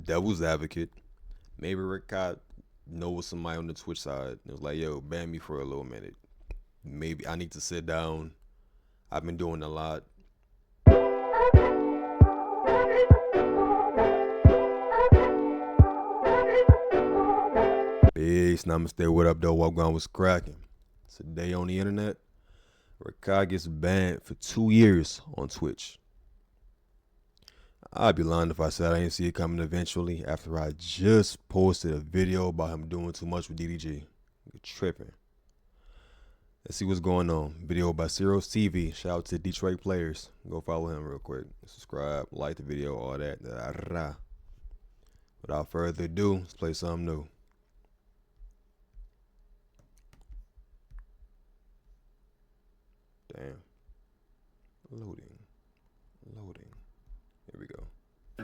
devil's advocate. Maybe Rakai knows somebody on the Twitch side. It was like, yo, ban me for a little minute. Maybe I need to sit down. I've been doing a lot. Peace, namaste, what up, though? What going was cracking? Today on the internet, Rakai gets banned for 2 years on Twitch. I'd be lying if I said I didn't see it coming eventually after I just posted a video about him doing too much with DDG. You're tripping. Let's see what's going on. Video by Ciro's TV. Shout out to Detroit players. Go follow him real quick. Subscribe, like the video, all that. Without further ado, let's play something new. Damn. Loading. Here we go.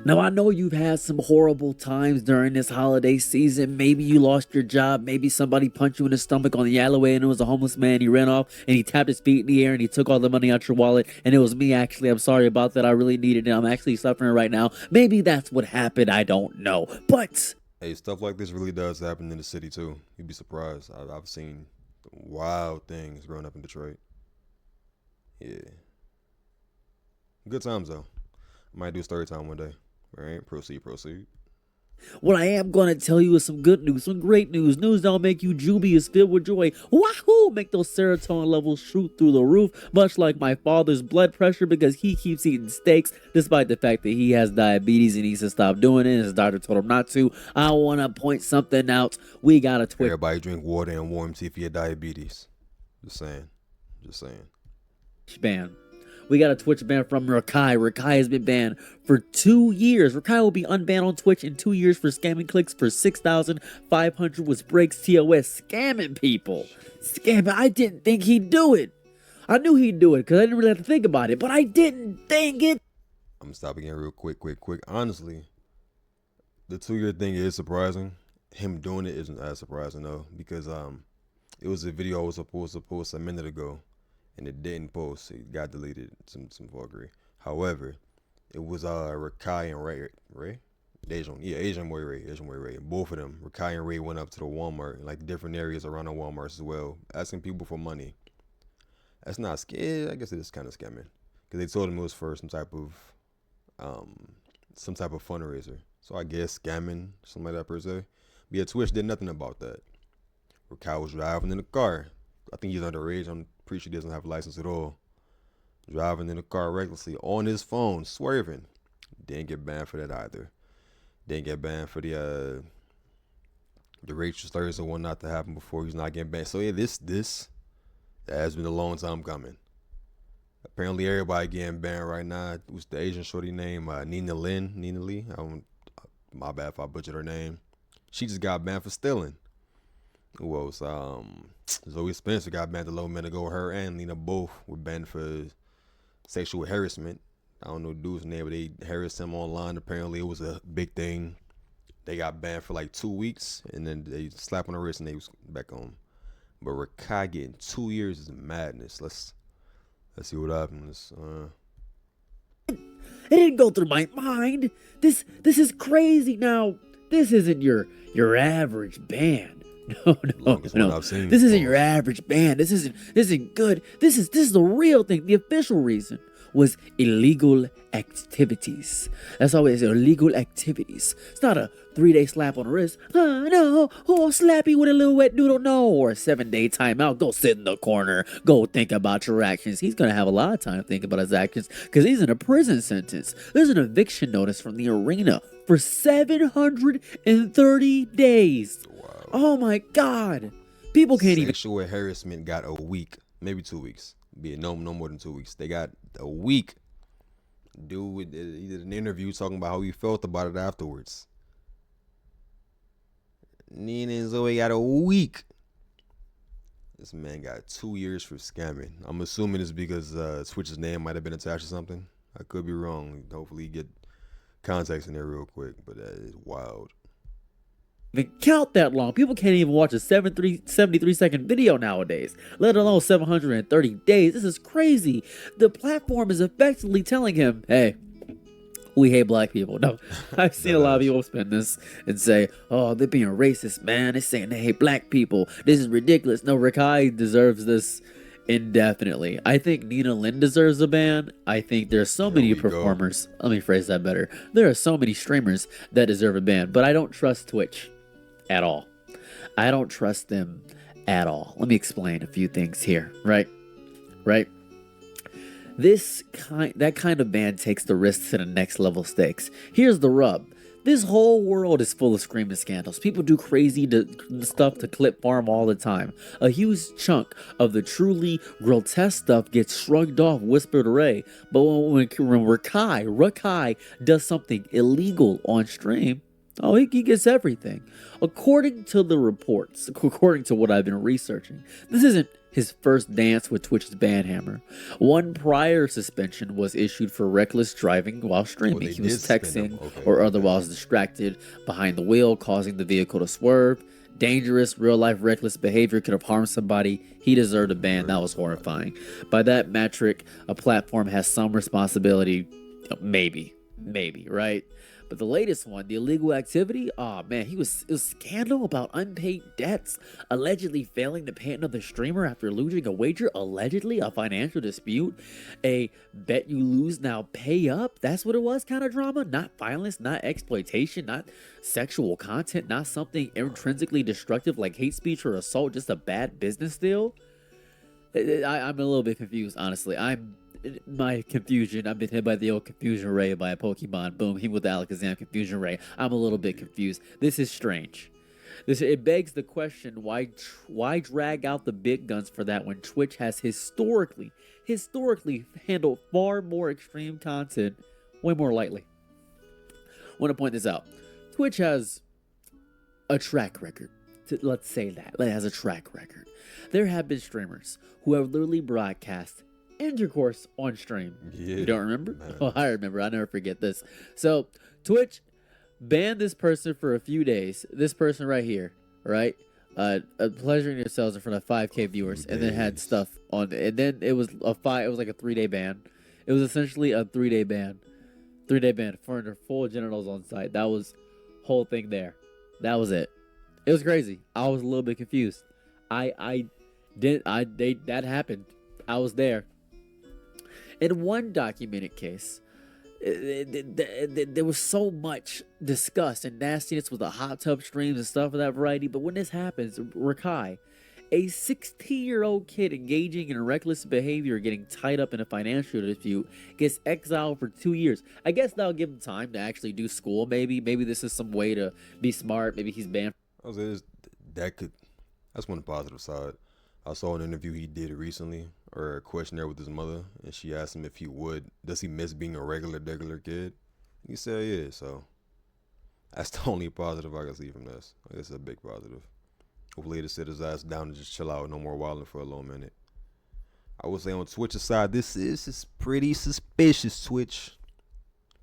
Now, I know you've had some horrible times during this holiday season. Maybe you lost your job. Maybe somebody punched you in the stomach on the alleyway and it was a homeless man. He ran off and he tapped his feet in the air and he took all the money out your wallet. And it was me, actually. I'm sorry about that. I really needed it. I'm actually suffering right now. Maybe that's what happened. I don't know. But hey, stuff like this really does happen in the city, too. You'd be surprised. I've seen wild things growing up in Detroit. Yeah. Good times, though. Might do a story time one day. All right, proceed. what I am going to tell you is some good news, some great news. News that'll make you jubious, filled with joy. Wahoo! Make those serotonin levels shoot through the roof, much like my father's blood pressure, because he keeps eating steaks, despite the fact that he has diabetes and he needs to stop doing it. His doctor told him not to. I want to point something out. We got a Twitch. Everybody drink water and warm tea if you have diabetes. Just saying. Ban. We got a Twitch ban from Rakai. Rakai has been banned for 2 years. Rakai will be unbanned on Twitch in 2 years for scamming clicks for 6,500 with breaks TOS. Scamming people. Scamming. I didn't think he'd do it. I knew he'd do it because I didn't really have to think about it, but I didn't think it. I'm gonna stop again real quick. Honestly, the 2-year thing is surprising. Him doing it isn't as surprising though, because it was a video I was supposed to post a minute ago. And it didn't post. It got deleted. Some fuckery. However, it was Rakai and Ray? Asian boy Ray. And both of them, Rakai and Ray, went up to the Walmart, like different areas around the Walmarts as well, asking people for money. That's not scary. I guess it is kind of scamming, because they told him it was for some type of fundraiser. So I guess scamming, something like that per se. But yeah, Twitch did nothing about that. Rakai was driving in the car. I think he's underage. I'm pretty sure he doesn't have a license at all. Driving in the car recklessly on his phone, swerving. Didn't get banned for that either. Didn't get banned for the racial slurs and whatnot that happened before. He's not getting banned. So yeah, this that has been a long time coming. Apparently everybody getting banned right now. What's the Asian shorty name? Nina Lee. My bad if I butchered her name. She just got banned for stealing. Who else? Zoe Spencer got banned a little minute ago. Her and Lena both were banned for sexual harassment. I don't know the dude's name, but they harassed him online. Apparently, it was a big thing. They got banned for like 2 weeks, and then they slapped on the wrist and they was back on. But Rakai getting 2 years is madness. Let's see what happens. It didn't go through my mind. This is crazy. Now, this isn't your average ban. No. This isn't your average band. This isn't good. This is the real thing. The official reason was illegal activities. That's always illegal activities. It's not a 3-day slap on the wrist. No, slap you with a little wet noodle. No, or a 7-day timeout. Go sit in the corner. Go think about your actions. He's gonna have a lot of time to think about his actions because he's in a prison sentence. There's an eviction notice from the arena for 730 days. Oh my God! People can't even. Sexual harassment got a week, maybe 2 weeks. Be it no more than 2 weeks. They got a week. Dude, he did an interview talking about how he felt about it afterwards. Nina and Zoe got a week. This man got 2 years for scamming. I'm assuming it's because Twitch's name might have been attached to something. I could be wrong. Hopefully, get context in there real quick. But that is wild. Even count that long. People can't even watch a 73-second video nowadays, let alone 730 days. This is crazy. The platform is effectively telling him, hey, We hate black people. No, I've seen a lot of people spin this and say, "Oh, they're being racist, man. They're saying they hate black people. This is ridiculous." No, Rakai deserves this indefinitely. I think Nina Lynn deserves a ban. I think there's so many performers. Let me phrase that better. There are so many streamers that deserve a ban, but I don't trust Twitch at all. I don't trust them at all. Let me explain a few things here. Right. That kind of ban takes the risks to the next level stakes. Here's the rub. This whole world is full of screaming scandals. People do crazy stuff to clip farm all the time. A huge chunk of the truly grotesque stuff gets shrugged off, whispered away. But when Rakai does something illegal on stream, oh, he gets everything. According to the reports, according to what I've been researching, this isn't his first dance with Twitch's banhammer. One prior suspension was issued for reckless driving while streaming. He was texting or otherwise distracted behind the wheel, causing the vehicle to swerve. Dangerous, real-life reckless behavior could have harmed somebody. He deserved a ban. That was horrifying. By that metric, a platform has some responsibility. Maybe, right? But the latest one, the illegal activity, oh man, it was scandal about unpaid debts, allegedly failing to pay another streamer after losing a wager, allegedly a financial dispute, a bet you lose now pay up. That's what it was, kind of drama, not violence, not exploitation, not sexual content, not something intrinsically destructive like hate speech or assault, just a bad business deal. I'm a little bit confused, honestly. My confusion. I've been hit by the old confusion ray by a Pokemon. Boom, he with the Alakazam confusion ray. I'm a little bit confused. This is strange. It begs the question, why drag out the big guns for that when Twitch has historically handled far more extreme content way more lightly. I want to point this out. Twitch has a track record. Let's say that. It has a track record. There have been streamers who have literally broadcast intercourse on stream. Yeah, you don't remember? Man. Oh, I remember. I never forget this. So Twitch banned this person for a few days. This person right here, right? Pleasuring yourselves in front of 5K viewers, and then had stuff on. And then it was like a 3-day ban. It was essentially a 3-day ban. 3-day ban for their full genitals on site. That was whole thing there. That was it. It was crazy. I was a little bit confused. That happened. I was there. In one documented case, there was so much disgust and nastiness with the hot tub streams and stuff of that variety. But when this happens, Rakai, a 16-year-old kid engaging in reckless behavior, getting tied up in a financial dispute, gets exiled for 2 years. I guess that'll give him time to actually do school. Maybe this is some way to be smart. Maybe he's banned. That's one positive side. I saw an interview he did recently, or a questionnaire with his mother, and she asked him if does he miss being a regular kid? He said yeah, so that's the only positive I can see from this. I guess it's a big positive. Hopefully to sit his ass down and just chill out, no more wilding for a little minute. I would say on Twitch's side, this is pretty suspicious, Twitch.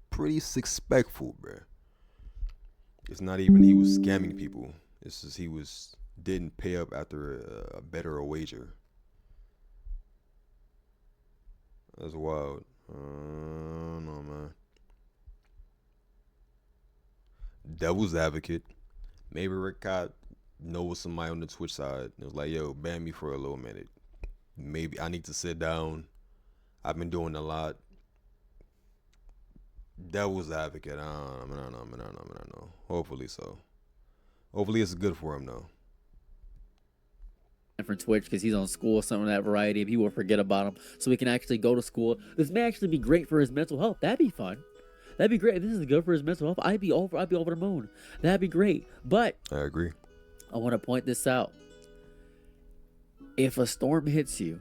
Pretty suspectful, bruh. It's not even he was scamming people. It's just he didn't pay up after a bet or a wager. That's wild. No, man. Devil's advocate. Maybe Rakai knows somebody on the Twitch side. It was like, yo, ban me for a little minute. Maybe I need to sit down. I've been doing a lot. Devil's advocate. I don't know. Hopefully so. Hopefully it's good for him, though. From Twitch because he's on school, some of that variety. People will forget about him, so he can actually go to school. This may actually be great for his mental health. That'd be fun. That'd be great. If this is good for his mental health, I'd be over the moon. That'd be great. But I agree. I want to point this out. If a storm hits you,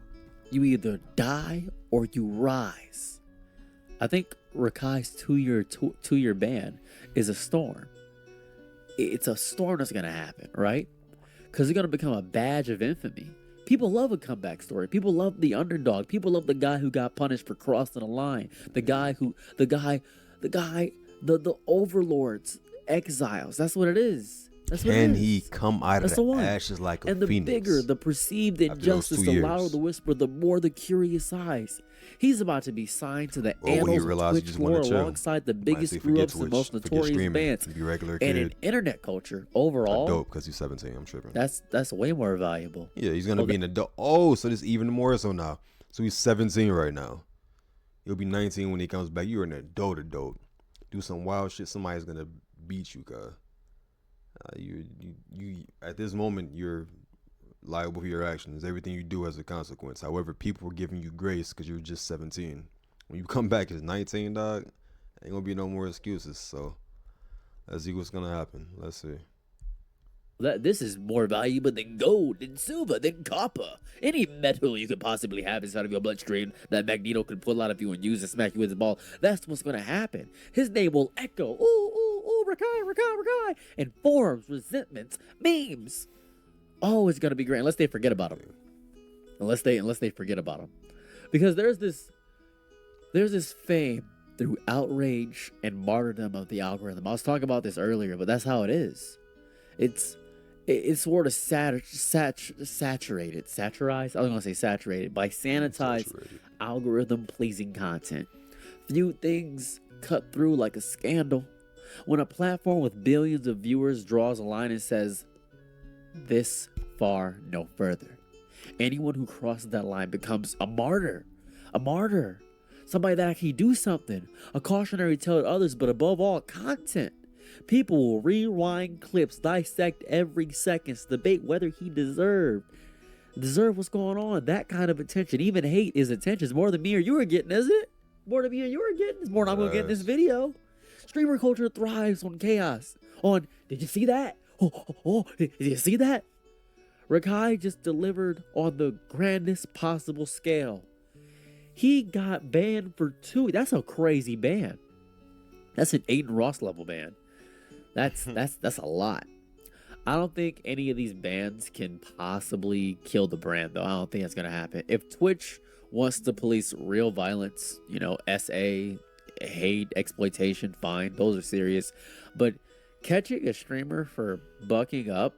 you either die or you rise. I think Rakai's two-year ban is a storm. It's a storm that's gonna happen, right? Because it's going to become a badge of infamy. People love a comeback story. People love the underdog. People love the guy who got punished for crossing a line. The overlords, exiles. That's what it is. That's what Can it he is. come out That's of the the one. ashes like a And the phoenix? bigger the perceived After those injustice, 2 the years. louder the whisper, the more the curious eyes. He's about to be signed to the Or when he annals of realized he Twitch just lore wanted to chill. alongside the Might biggest say, screw forget ups and Twitch, most forget notorious streaming, bands. be a regular And in kid. internet culture overall, Adult because he's 17. I'm tripping. that's way more valuable. Yeah, he's gonna be an adult. Oh, so this even more so now. So he's 17 right now. He'll be 19 when he comes back. You're an adult. Do some wild shit. Somebody's gonna beat you, cuz. You at this moment you're liable for your actions. Everything you do has a consequence. However, people are giving you grace because you're just 17. When you come back as 19, dog, ain't gonna be no more excuses. So let's see what's gonna happen. Let's see. This is more valuable than gold, than silver, than copper. Any metal you could possibly have inside of your bloodstream that Magneto could pull out of you and use to smack you with his ball. That's what's gonna happen. His name will echo, ooh, ooh, ooh, Rakai, and forms, resentments, memes. Oh, it's gonna be great. Unless they forget about him. Unless they forget about him. Because there's this fame through outrage and martyrdom of the algorithm. I was talking about this earlier, but that's how it is. It's sort of satirized. I was gonna say saturated by sanitized algorithm pleasing content. Few things cut through like a scandal. When a platform with billions of viewers draws a line and says, "This far, no further," anyone who crosses that line becomes a martyr. A martyr. Somebody that can do something. A cautionary tale to others, but above all, content. People will rewind clips, dissect every second, debate whether he deserved what's going on. That kind of attention, even hate is attention. It's more than me or you are getting, isn't it? More than me or you are getting. It's more than I'm gonna get in this video. Streamer culture thrives on chaos. Did you see that? Did you see that? Rakai just delivered on the grandest possible scale. He got banned for 2. That's a crazy ban. That's an Aiden Ross level ban. That's a lot. I don't think any of these bans can possibly kill the brand, though. I don't think that's gonna happen. If Twitch wants to police real violence, SA, hate, exploitation, fine. Those are serious. But catching a streamer for bucking up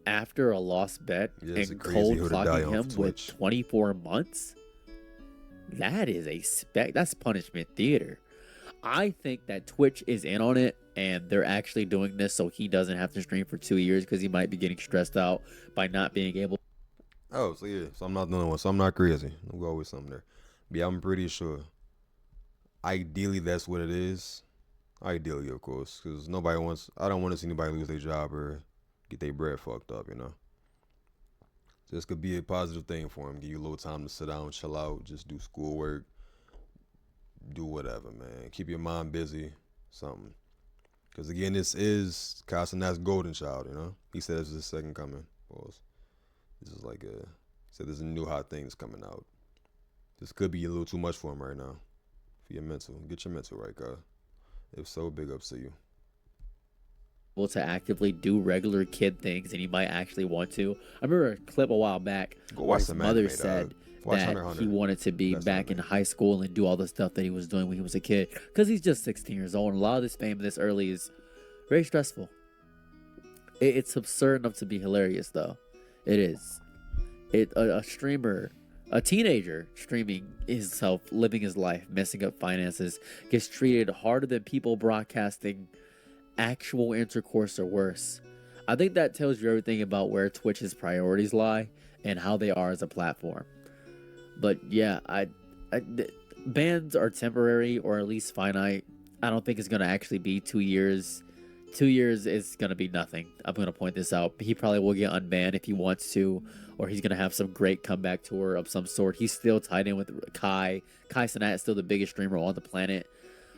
after a lost bet and cold clocking him with 24 months, that's punishment theater. I think that Twitch is in on it, and they're actually doing this so he doesn't have to stream for 2 years because he might be getting stressed out by not being able. Oh, so yeah, so I'm not the only one. So I'm not crazy. I'll go with something there. But yeah, I'm pretty sure. Ideally, that's what it is. Ideally, of course, because I don't want to see anybody lose their job or get their bread fucked up, So this could be a positive thing for him. Give you a little time to sit down, chill out, just do schoolwork, do whatever, man. Keep your mind busy, something. Because again, this is Casanat's golden child, He said this is his second coming. This is like he said there's a new hot things coming out. This could be a little too much for him right now. For your mental. Get your mental right, guy. If so, big ups to you. To actively do regular kid things, and he might actually want to. I remember a clip a while back where his mother said that he wanted to be back in high school and do all the stuff that he was doing when he was a kid, because he's just 16 years old, and a lot of this fame this early is very stressful. It's absurd enough to be hilarious, though. It is. A streamer, a teenager streaming himself, living his life, messing up finances, gets treated harder than people broadcasting actual intercourse or worse. I think that tells you everything about where Twitch's priorities lie and how they are as a platform. But yeah, bans are temporary, or at least finite. I don't think it's gonna actually be 2 years. 2 years is gonna be nothing. I'm gonna point this out. He probably will get unbanned if he wants to, or he's gonna have some great comeback tour of some sort. He's still tied in with Kai. Kai Cenat is still the biggest streamer on the planet.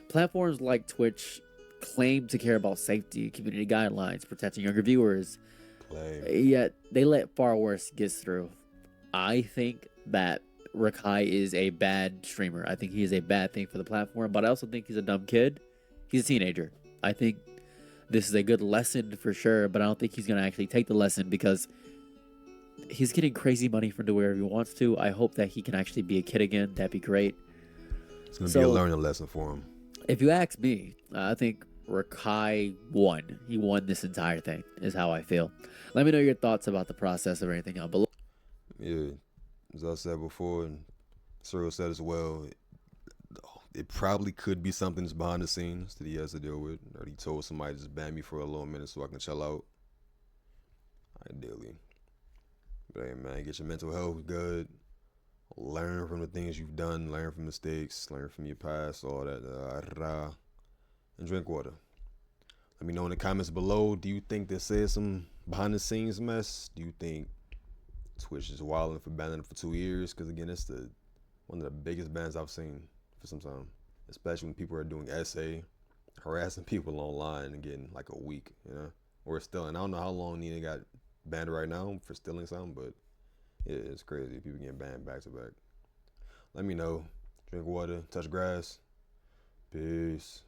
Platforms like Twitch claim to care about safety, community guidelines, protecting younger viewers. Yet they let far worse get through. I think that Rakai is a bad streamer. I think he is a bad thing for the platform, but I also think he's a dumb kid. He's a teenager. I think this is a good lesson for sure, but I don't think he's going to actually take the lesson because he's getting crazy money from doing wherever he wants to. I hope that he can actually be a kid again. That'd be great. It's going to be a learning lesson for him. If you ask me, I think Rakai won. He won this entire thing, is how I feel. Let me know your thoughts about the process or anything down below. Yeah, as I said before, and Cyril said as well, it probably could be something that's behind the scenes that he has to deal with. Or he told somebody just ban me for a little minute so I can chill out. Ideally. But hey, man, get your mental health good. Learn from the things you've done. Learn from mistakes. Learn from your past. All that. And drink water. Let me know in the comments below. Do you think this is some behind the scenes mess? Do you think Twitch is wilding for banning it for 2 years? Because again, it's one of the biggest bans I've seen for some time. Especially when people are doing essay, harassing people online and getting like a week, you know? Or stealing. I don't know how long Nina got banned right now for stealing something, but yeah, it's crazy. People getting banned back to back. Let me know. Drink water, touch grass. Peace.